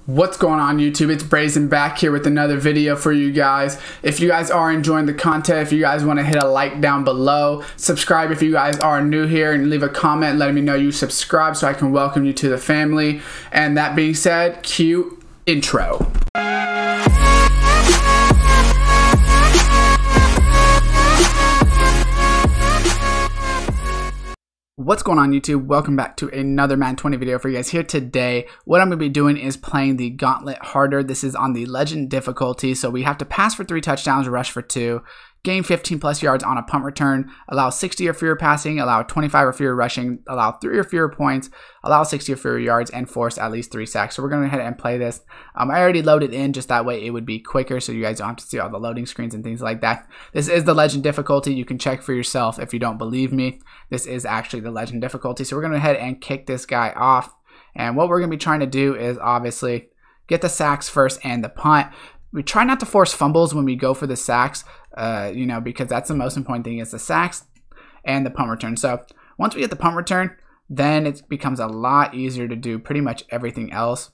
What's going on YouTube? It's Brayzon back here with another video for you guys. If you guys are enjoying the content, if you guys want to hit a like down below, subscribe if you guys are new here, and leave a comment letting me know you subscribe so I can welcome you to the family. And that being said, cue intro. What's going on YouTube? Welcome back to another Madden 20 video for you guys. Here today, what I'm going to be doing is playing the Gauntlet harder. This is on the Legend difficulty, so we have to pass for 3 touchdowns, rush for 2, gain 15 plus yards on a punt return, allow 60 or fewer passing, allow 25 or fewer rushing, allow 3 or fewer points, allow 60 or fewer yards, and force at least 3 sacks. So we're going to go ahead and play this. I already loaded in just that way it would be quicker so you guys don't have to see all the loading screens and things like that. This is the Legend difficulty. You can check for yourself if you don't believe me. This is actually the Legend difficulty. So we're going to go ahead and kick this guy off. And what we're going to be trying to do is obviously get the sacks first and the punt. We try not to force fumbles when we go for the sacks, because that's the most important thing, is the sacks and the punt return. So once we get the punt return, then it becomes a lot easier to do pretty much everything else.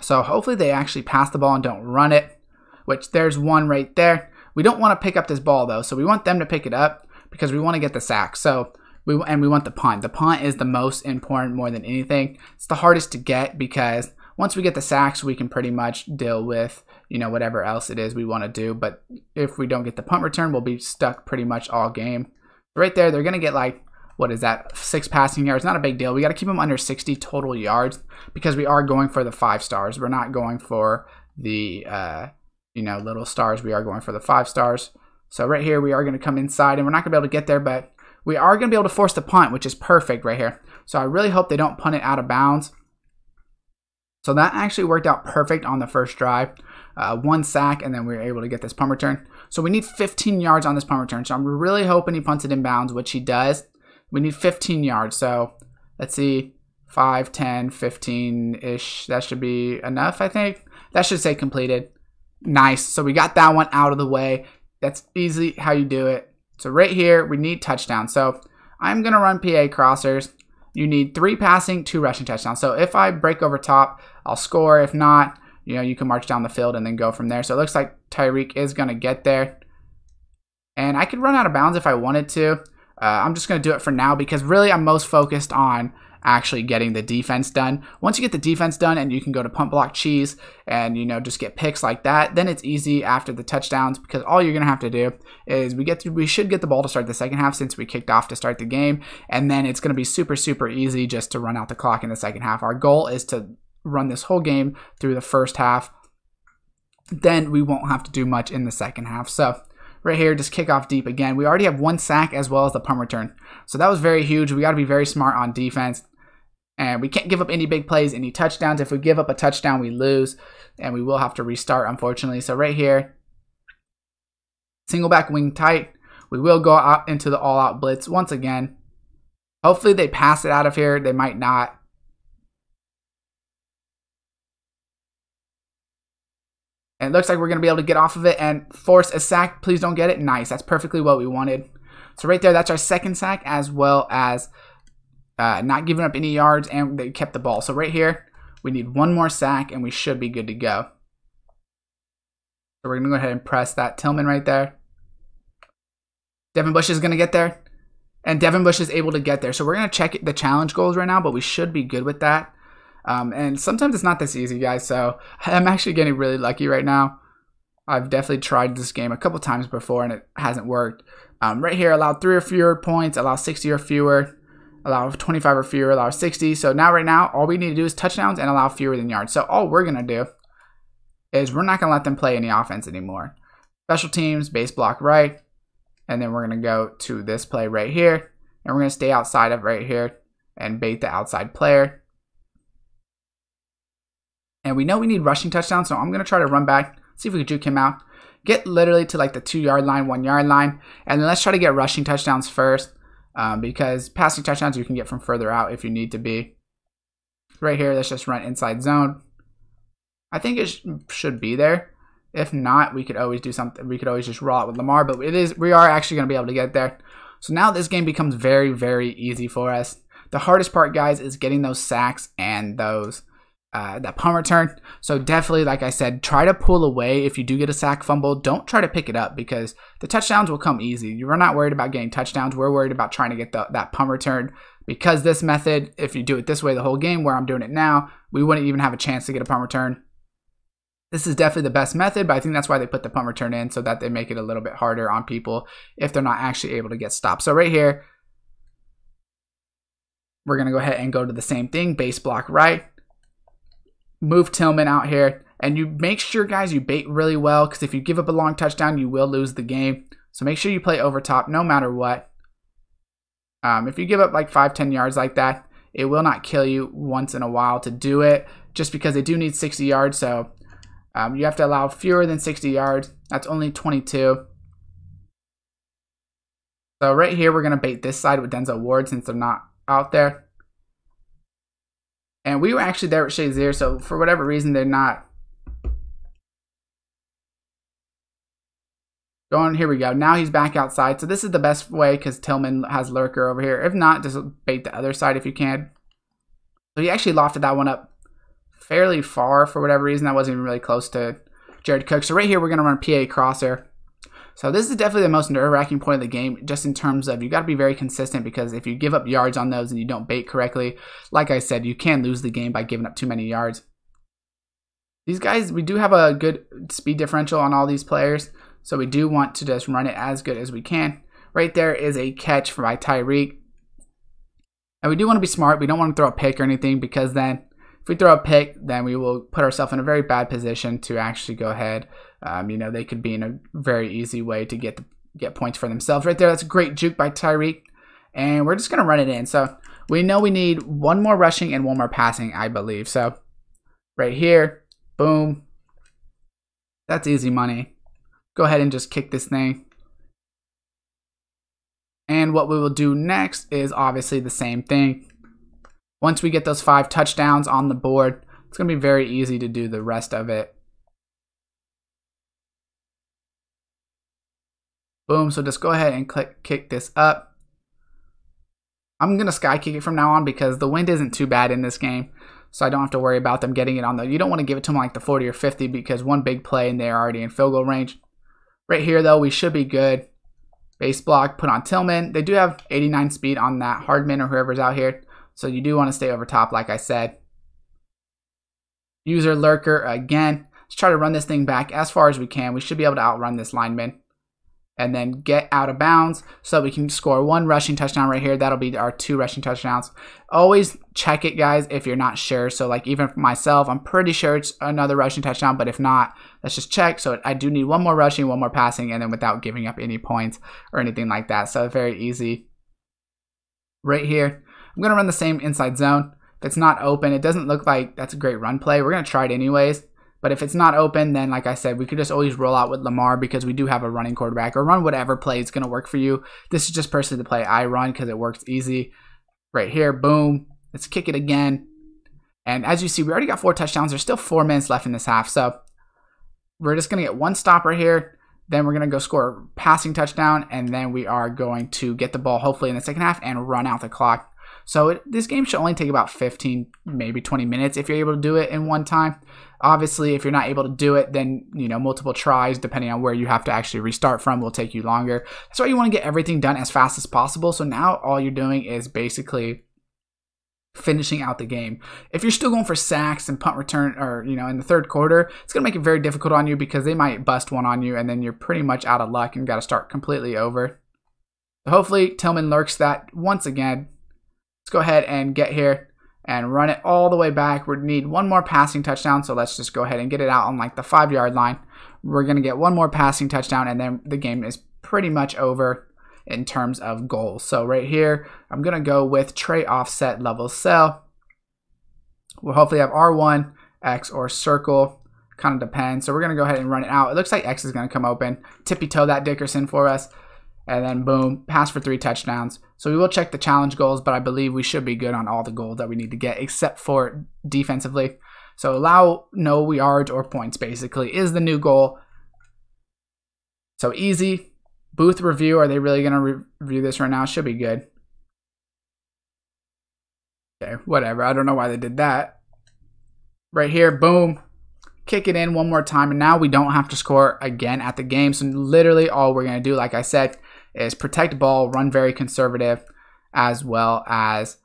So hopefully they actually pass the ball and don't run it, which there's one right there. We don't want to pick up this ball though, so we want them to pick it up because we want to get the sack. So we want the punt. The punt is the most important more than anything. It's the hardest to get because once we get the sacks, we can pretty much deal with, whatever else it is we want to do. But if we don't get the punt return, we'll be stuck pretty much all game. Right there, they're going to get like, 6 passing yards. Not a big deal. We got to keep them under 60 total yards because we are going for the 5 stars. We're not going for the, little stars. We are going for the 5 stars. So right here, we are going to come inside, and we're not going to be able to get there, but we are going to be able to force the punt, which is perfect right here. So I really hope they don't punt it out of bounds. So that actually worked out perfect on the first drive. 1 sack, and then we were able to get this punt return. So we need 15 yards on this punt return. So I'm really hoping he punts it in bounds, which he does. We need 15 yards. So let's see, 5, 10, 15-ish. That should be enough, I think. That should say completed. Nice. So we got that one out of the way. That's easily how you do it. So right here, we need touchdowns. So I'm going to run PA crossers. You need 3 passing, 2 rushing touchdowns. So if I break over top, I'll score. If not, you can march down the field and then go from there. So it looks like Tyreek is going to get there. And I could run out of bounds if I wanted to. I'm just going to do it for now because really I'm most focused on actually getting the defense done. Once you get the defense done and you can go to punt block cheese and, just get picks like that, then it's easy after the touchdowns because all you're going to have to do is we should get the ball to start the second half since we kicked off to start the game. And then it's going to be super, super easy just to run out the clock in the second half. Our goal is to run this whole game through the first half. Then we won't have to do much in the second half. So right here, just kick off deep again. We already have 1 sack as well as the punt return. So that was very huge. We got to be very smart on defense. And we can't give up any big plays, any touchdowns. If we give up a touchdown, we lose. And we will have to restart, unfortunately. So right here, single back wing tight. We will go out into the all-out blitz once again. Hopefully they pass it out of here. They might not. And it looks like we're going to be able to get off of it and force a sack. Please don't get it. Nice. That's perfectly what we wanted. So right there, that's our 2nd sack, as well as not giving up any yards, and they kept the ball. So right here, we need 1 more sack, and we should be good to go. So we're going to go ahead and press that Tillman right there. Devin Bush is going to get there, and Devin Bush is able to get there. So we're going to check the challenge goals right now, but we should be good with that. And sometimes it's not this easy, guys, so I'm actually getting really lucky right now. I've definitely tried this game a couple times before, and it hasn't worked. Right here, allow 3 or fewer points, allow 60 or fewer, allow 25 or fewer, allow 60. So right now, all we need to do is touchdowns and allow fewer than yards. So all we're going to do is we're not going to let them play any offense anymore. Special teams, base block right, and then we're going to go to this play right here, and we're going to stay outside of right here and bait the outside player. And we know we need rushing touchdowns, so I'm going to try to run back, see if we can juke him out. Get literally to like the 2-yard line, 1-yard line, and then let's try to get rushing touchdowns first because passing touchdowns you can get from further out if you need to be. Right here, let's just run inside zone. I think it should be there. If not, we could always do something. We could always just roll out with Lamar, but we are actually going to be able to get there. So now this game becomes very, very easy for us. The hardest part, guys, is getting those sacks and those that punt return. So definitely, like I said, try to pull away. If you do get a sack fumble, don't try to pick it up because the touchdowns will come easy. We're not worried about getting touchdowns. We're worried about trying to get that punt return, because this method, if you do it this way the whole game where I'm doing it now, we wouldn't even have a chance to get a punt return. This is definitely the best method, but I think that's why they put the punt return in, so that they make it a little bit harder on people if they're not actually able to get stopped. So right here, we're going to go ahead and go to the same thing, base block right. Move Tillman out here, and you make sure, guys, you bait really well, because if you give up a long touchdown, you will lose the game. So make sure you play over top no matter what. If you give up like 5-10 yards like that, it will not kill you once in a while to do it, just because they do need 60 yards. So you have to allow fewer than 60 yards. That's only 22. So right here, we're going to bait this side with Denzel Ward since they're not out there. And we were actually there with Shazier, so for whatever reason, they're not going. Here we go. Now he's back outside. So this is the best way because Tillman has Lurker over here. If not, just bait the other side if you can. So he actually lofted that one up fairly far for whatever reason. That wasn't even really close to Jared Cook. So right here, we're going to run PA crosser. So this is definitely the most nerve-wracking point of the game, just in terms of you got to be very consistent, because if you give up yards on those and you don't bait correctly, like I said, you can lose the game by giving up too many yards. These guys, we do have a good speed differential on all these players, so we do want to just run it as good as we can. Right there is a catch by Tyreek. And we do want to be smart. We don't want to throw a pick or anything, because then if we throw a pick, then we will put ourselves in a very bad position to actually go ahead. You know, they could be in a very easy way to get points for themselves. Right there, that's a great juke by Tyreek. And we're just going to run it in. So we know we need one more rushing and one more passing, I believe. So right here, boom. That's easy money. Go ahead and just kick this thing. And what we will do next is obviously the same thing. Once we get those 5 touchdowns on the board, it's going to be very easy to do the rest of it. Boom, so just go ahead and kick this up. I'm going to sky kick it from now on because the wind isn't too bad in this game. So I don't have to worry about them getting it on the... You don't want to give it to them like the 40 or 50 because one big play and they're already in field goal range. Right here, though, we should be good. Base block, put on Tillman. They do have 89 speed on that Hardman or whoever's out here. So you do want to stay over top, like I said. User Lurker again. Let's try to run this thing back as far as we can. We should be able to outrun this lineman. And then get out of bounds so we can score 1 rushing touchdown right here. That'll be our 2 rushing touchdowns. Always check it, guys, if you're not sure. So like even for myself, I'm pretty sure it's another rushing touchdown, but if not, let's just check. So I do need 1 more rushing, 1 more passing, and then without giving up any points or anything like that. So very easy. Right here, I'm going to run the same inside zone. If it's not open, it doesn't look like that's a great run play. We're going to try it anyways. But if it's not open, then like I said, we could just always roll out with Lamar because we do have a running quarterback, or run whatever play is going to work for you. This is just personally the play I run because it works easy. Right here, boom. Let's kick it again. And as you see, we already got 4 touchdowns. There's still 4 minutes left in this half. So we're just going to get 1 stop right here. Then we're going to go score a passing touchdown. And then we are going to get the ball hopefully in the second half and run out the clock. So this game should only take about 15, maybe 20 minutes if you're able to do it in one time. Obviously, if you're not able to do it, then, you know, multiple tries, depending on where you have to actually restart from, will take you longer. That's why you want to get everything done as fast as possible. So now all you're doing is basically finishing out the game. If you're still going for sacks and punt return, or, you know, in the third quarter, it's going to make it very difficult on you because they might bust one on you and then you're pretty much out of luck and got to start completely over. So hopefully Tillman lurks that once again. Let's go ahead and get here and run it all the way back. We need 1 more passing touchdown, so let's just go ahead and get it out on like the 5-yard line. We're going to get 1 more passing touchdown, and then the game is pretty much over in terms of goals. So right here, I'm going to go with tray offset level cell. We'll hopefully have R1, X, or circle. Kind of depends. So we're going to go ahead and run it out. It looks like X is going to come open. Tippy toe that Dickerson for us. And then boom, pass for 3 touchdowns. So we will check the challenge goals, but I believe we should be good on all the goals that we need to get, except for defensively. So allow no yards or points, basically, is the new goal. So easy. Booth review. Are they really going to review this right now? Should be good. Okay, whatever. I don't know why they did that. Right here, boom. Kick it in one more time, and now we don't have to score again at the game. So literally all we're going to do, like I said, is protect the ball, run very conservative, as well as,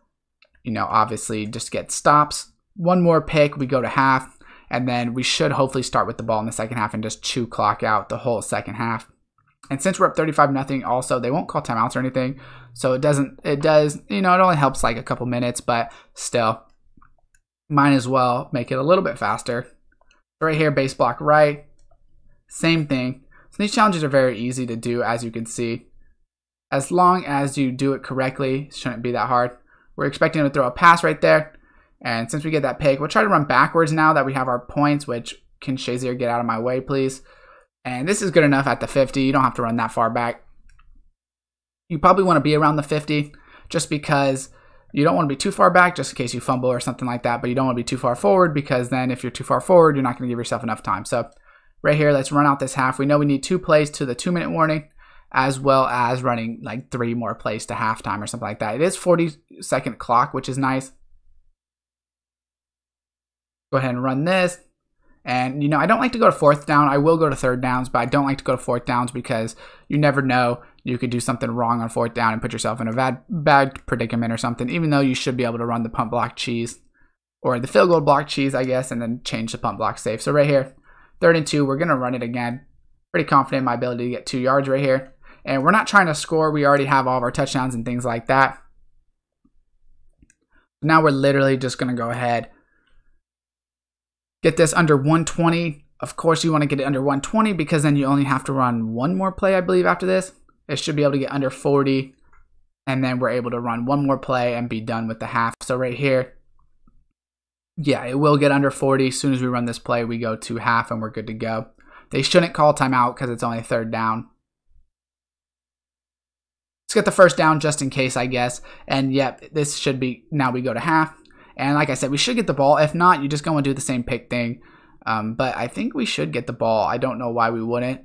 you know, obviously just get stops. One more pick, we go to half, and then we should hopefully start with the ball in the second half and just chew clock out the whole second half. And since we're up 35-0, also they won't call timeouts or anything, so it does, you know, it only helps like a couple minutes, but still, might as well make it a little bit faster. Right here, base block right, same thing. So these challenges are very easy to do, as you can see. As long as you do it correctly, it shouldn't be that hard. We're expecting him to throw a pass right there, and since we get that pick, we'll try to run backwards now that we have our points, which can Shazier get out of my way, please. And this is good enough at the 50. You don't have to run that far back. You probably want to be around the 50 just because you don't want to be too far back just in case you fumble or something like that, but you don't want to be too far forward because then if you're too far forward, you're not going to give yourself enough time. So right here, let's run out this half. We know we need 2 plays to the 2-minute warning, as well as running like 3 more plays to halftime or something like that. It is 40-second clock, which is nice. Go ahead and run this. And, you know, I don't like to go to 4th down. I will go to 3rd downs, but I don't like to go to 4th downs because you never know. You could do something wrong on 4th down and put yourself in a bad predicament or something, even though you should be able to run the punt block cheese or the field goal block cheese, I guess, and then change the punt block safe. So right here, 3rd and 2, we're going to run it again. Pretty confident in my ability to get 2 yards right here. And we're not trying to score. We already have all of our touchdowns and things like that. Now we're literally just going to go ahead, get this under 120. Of course, you want to get it under 120 because then you only have to run 1 more play, I believe, after this. It should be able to get under 40, and then we're able to run 1 more play and be done with the half. So right here, yeah, it will get under 40. As soon as we run this play, we go to half, and we're good to go. They shouldn't call timeout because it's only 3rd down. Let's get the 1st down just in case, I guess. And yep, this should be, now we go to half. And like I said, we should get the ball. If not, you just go and do the same pick thing. But I think we should get the ball. I don't know why we wouldn't,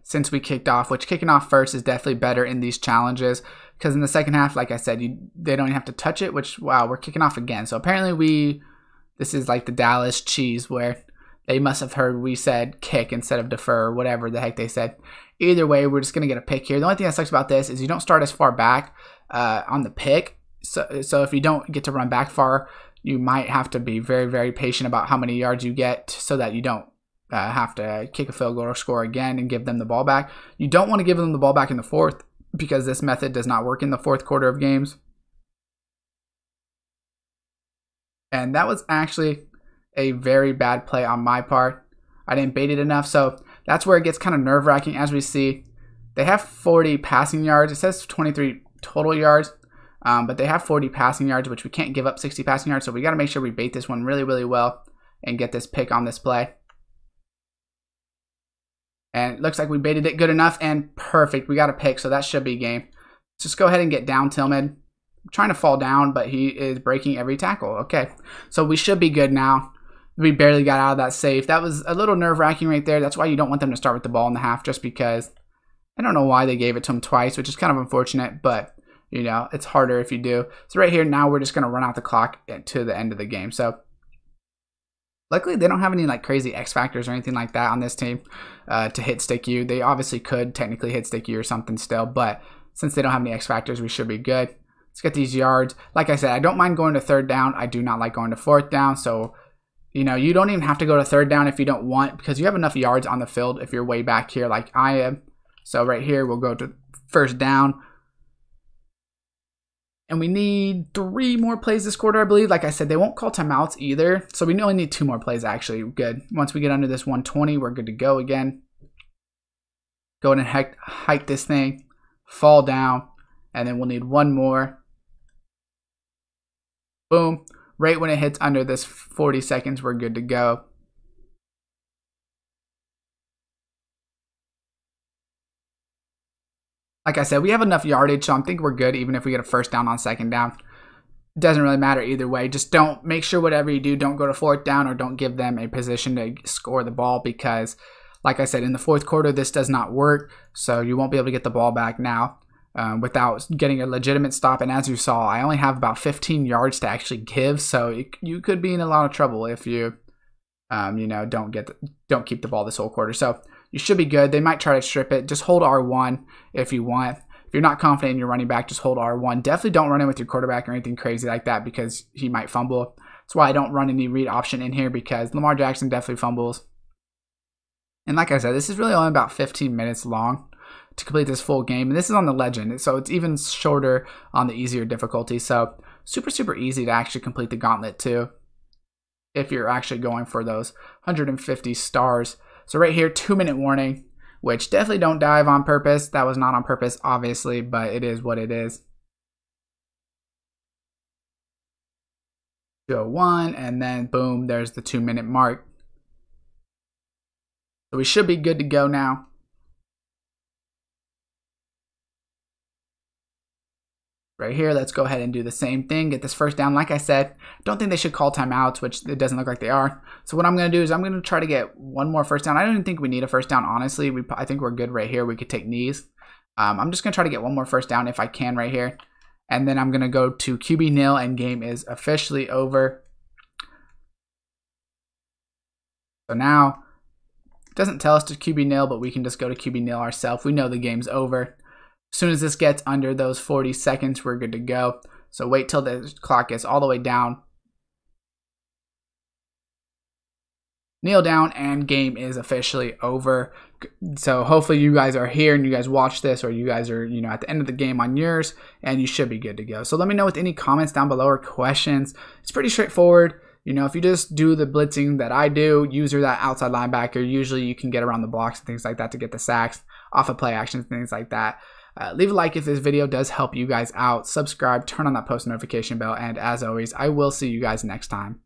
since we kicked off, which kicking off first is definitely better in these challenges because in the second half, like I said, they don't even have to touch it, which, wow, we're kicking off again. So apparently this is like the Dallas cheese where they must have heard we said kick instead of defer or whatever the heck they said. Either way, we're just going to get a pick here. The only thing that sucks about this is you don't start as far back on the pick. So if you don't get to run back far, you might have to be very, very patient about how many yards you get so that you don't have to kick a field goal or score again and give them the ball back. You don't want to give them the ball back in the 4th because this method does not work in the 4th quarter of games. And that was actually a very bad play on my part. I didn't bait it enough, so that's where it gets kind of nerve-wracking. As we see, they have 40 passing yards. It says 23 total yards, but they have 40 passing yards, which we can't give up 60 passing yards, so we got to make sure we bait this one really, really well and get this pick on this play. And it looks like we baited it good enough and perfect. We got a pick, so that should be game. Let's just go ahead and get down Tillman. I'm trying to fall down, but he is breaking every tackle. Okay, so we should be good now. We barely got out of that safe. That was a little nerve-wracking right there. That's why you don't want them to start with the ball in the half, just because I don't know why they gave it to him twice, which is kind of unfortunate, but you know, it's harder if you do. So right here, now we're just going to run out the clock to the end of the game. So luckily, they don't have any like crazy X factors or anything like that on this team to hit stick you. They obviously could technically hit stick you or something still, but since they don't have any X factors, we should be good. Let's get these yards. Like I said, I don't mind going to 3rd down. I do not like going to 4th down. So, you know, you don't even have to go to 3rd down if you don't want, because you have enough yards on the field if you're way back here like I am. So right here, we'll go to 1st down. And we need 3 more plays this quarter, I believe. Like I said, they won't call timeouts either. So we only need 2 more plays, actually. Good. Once we get under this 120, we're good to go again. Go ahead and hike this thing. Fall down. And then we'll need 1 more. Boom. Right when it hits under this 40 seconds, we're good to go. Like I said, we have enough yardage, so I think we're good even if we get a 1st down on 2nd down. It doesn't really matter either way. Just don't make sure whatever you do, don't go to 4th down or don't give them a position to score the ball because, like I said, in the 4th quarter, this does not work, so you won't be able to get the ball back now. without getting a legitimate stop. And as you saw, I only have about 15 yards to actually give, so you could be in a lot of trouble if you, don't keep the ball this whole quarter. So you should be good. They might try to strip it. Just hold R1 if you want. If you're not confident in your running back, just hold R1. Definitely don't run in with your quarterback or anything crazy like that because he might fumble. That's why I don't run any read option in here, because Lamar Jackson definitely fumbles. And like I said, this is really only about 15 minutes long to complete this full game. And this is on the Legend, so it's even shorter on the easier difficulty. So super easy to actually complete the Gauntlet too, if you're actually going for those 150 stars. So right here, 2-minute warning, which definitely don't dive on purpose. That was not on purpose, obviously, but it is what it is. 2:01, and then boom, there's the 2-minute mark. So we should be good to go now. Right here, let's go ahead and do the same thing, get this first down. Like I said, don't think they should call timeouts, which it doesn't look like they are. So what I'm going to do is I'm going to try to get one more first down. I don't even think we need a first down, honestly. I think we're good right here. We could take knees. I'm just going to try to get one more first down if I can right here. And then I'm going to go to QB nil, and game is officially over. So now, it doesn't tell us to QB nil, but we can just go to QB nil ourselves. We know the game's over. As soon as this gets under those 40 seconds, we're good to go. So wait till the clock gets all the way down. Kneel down, and game is officially over. So hopefully you guys are here and you guys watch this, or you guys are, at the end of the game on yours, and you should be good to go. So let me know with any comments down below or questions. It's pretty straightforward. If you just do the blitzing that I do, user that outside linebacker, usually you can get around the blocks and things like that to get the sacks off of play actions, things like that. Leave a like if this video does help you guys out. Subscribe, turn on that post notification bell, and as always, I will see you guys next time.